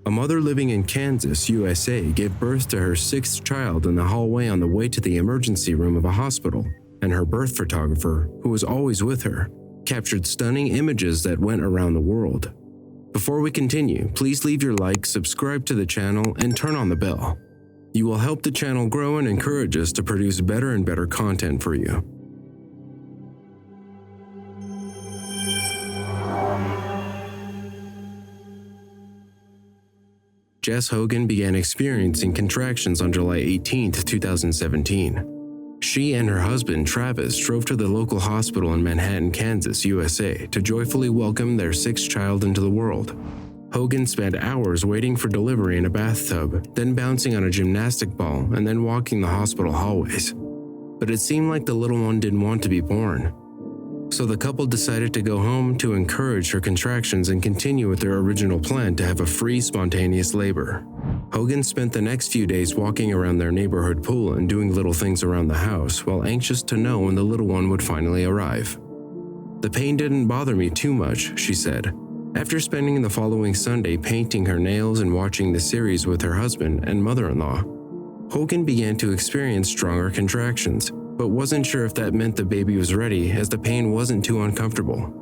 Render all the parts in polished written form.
A mother living in Kansas, USA, gave birth to her sixth child in the hallway on the way to the emergency room of a hospital, and her birth photographer, who was always with her, captured stunning images that went around the world. Before we continue, please leave your like, subscribe to the channel, and turn on the bell. You will help the channel grow and encourage us to produce better and better content for you. Jess Hogan began experiencing contractions on July 18, 2017. She and her husband, Travis, drove to the local hospital in Manhattan, Kansas, USA, to joyfully welcome their sixth child into the world. Hogan spent hours waiting for delivery in a bathtub, then bouncing on a gymnastic ball, and then walking the hospital hallways. But it seemed like the little one didn't want to be born. So the couple decided to go home to encourage her contractions and continue with their original plan to have a free, spontaneous labor. Hogan spent the next few days walking around their neighborhood pool and doing little things around the house while anxious to know when the little one would finally arrive. "The pain didn't bother me too much," she said. After spending the following Sunday painting her nails and watching the series with her husband and mother-in-law, Hogan began to experience stronger contractions, but wasn't sure if that meant the baby was ready as the pain wasn't too uncomfortable.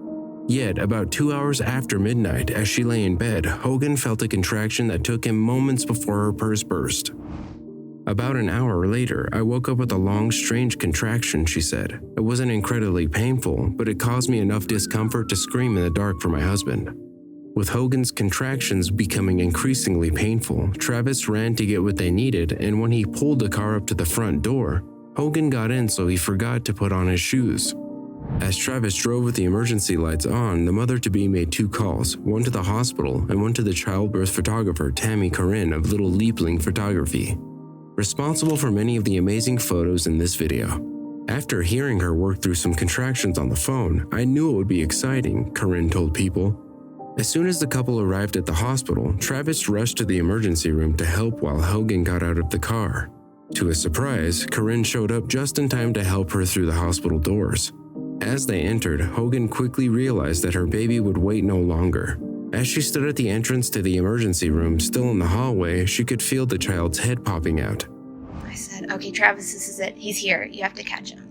Yet, about 2 hours after midnight, as she lay in bed, Hogan felt a contraction that took him moments before her purse burst. "About an hour later, I woke up with a long, strange contraction," she said. "It wasn't incredibly painful, but it caused me enough discomfort to scream in the dark for my husband." With Hogan's contractions becoming increasingly painful, Travis ran to get what they needed, and when he pulled the car up to the front door, Hogan got in so he forgot to put on his shoes. As Travis drove with the emergency lights on, the mother-to-be made 2 calls, one to the hospital and one to the childbirth photographer Tammy Corinne of Little Leapling Photography, responsible for many of the amazing photos in this video. "After hearing her work through some contractions on the phone, I knew it would be exciting," Corinne told People. As soon as the couple arrived at the hospital, Travis rushed to the emergency room to help while Hogan got out of the car. To his surprise, Corinne showed up just in time to help her through the hospital doors. As they entered, Hogan quickly realized that her baby would wait no longer. As she stood at the entrance to the emergency room, still in the hallway, she could feel the child's head popping out. I said, "Okay, Travis, this is it. He's here. You have to catch him."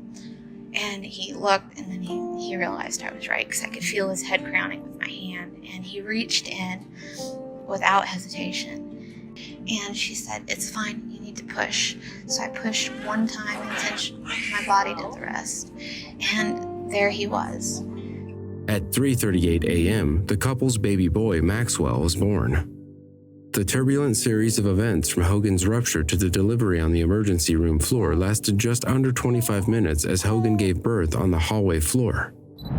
And he looked, and then he realized I was right because I could feel his head crowning with my hand. And he reached in without hesitation. And she said, "It's fine. You need to push." So I pushed one time intentionally. My body did the rest. And there he was. At 3:38 a.m., the couple's baby boy, Maxwell, was born. The turbulent series of events from Hogan's rupture to the delivery on the emergency room floor lasted just under 25 minutes as Hogan gave birth on the hallway floor.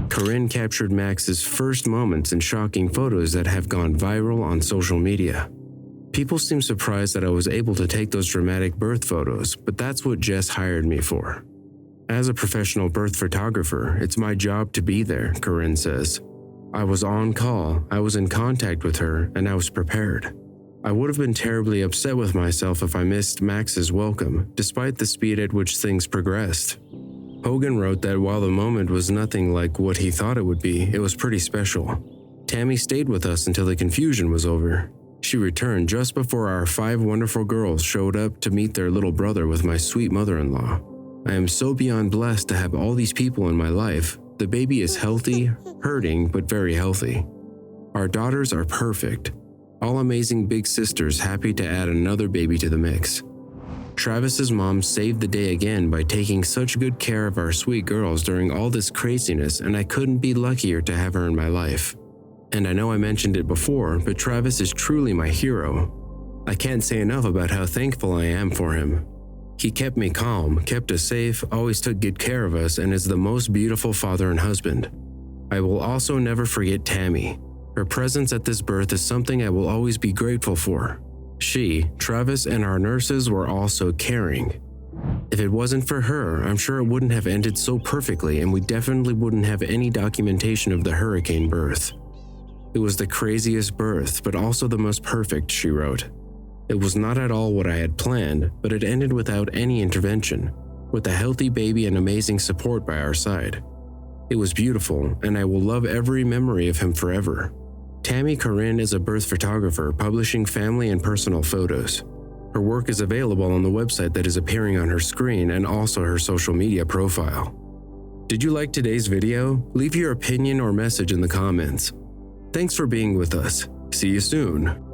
Corinne captured Max's first moments in shocking photos that have gone viral on social media. People seem surprised that I was able to take those dramatic birth photos, but that's what Jess hired me for. "As a professional birth photographer, it's my job to be there," Corinne says. "I was on call, I was in contact with her, and I was prepared. I would have been terribly upset with myself if I missed Max's welcome, despite the speed at which things progressed." Hogan wrote that while the moment was nothing like what he thought it would be, it was pretty special. "Tammy stayed with us until the confusion was over. She returned just before our 5 wonderful girls showed up to meet their little brother with my sweet mother-in-law. I am so beyond blessed to have all these people in my life. The baby is healthy, hurting, but very healthy. Our daughters are perfect. All amazing big sisters happy to add another baby to the mix. Travis's mom saved the day again by taking such good care of our sweet girls during all this craziness, and I couldn't be luckier to have her in my life. And I know I mentioned it before, but Travis is truly my hero. I can't say enough about how thankful I am for him. He kept me calm, kept us safe, always took good care of us, and is the most beautiful father and husband. I will also never forget Tammy. Her presence at this birth is something I will always be grateful for. She, Travis, and our nurses were all so caring. If it wasn't for her, I'm sure it wouldn't have ended so perfectly, and we definitely wouldn't have any documentation of the hurricane birth. It was the craziest birth, but also the most perfect, she wrote. It was not at all what I had planned, but it ended without any intervention, with a healthy baby and amazing support by our side. It was beautiful, and I will love every memory of him forever. Tammy Corinne is a birth photographer publishing family and personal photos. Her work is available on the website that is appearing on her screen and also her social media profile. Did you like today's video? Leave your opinion or message in the comments. Thanks for being with us. See you soon.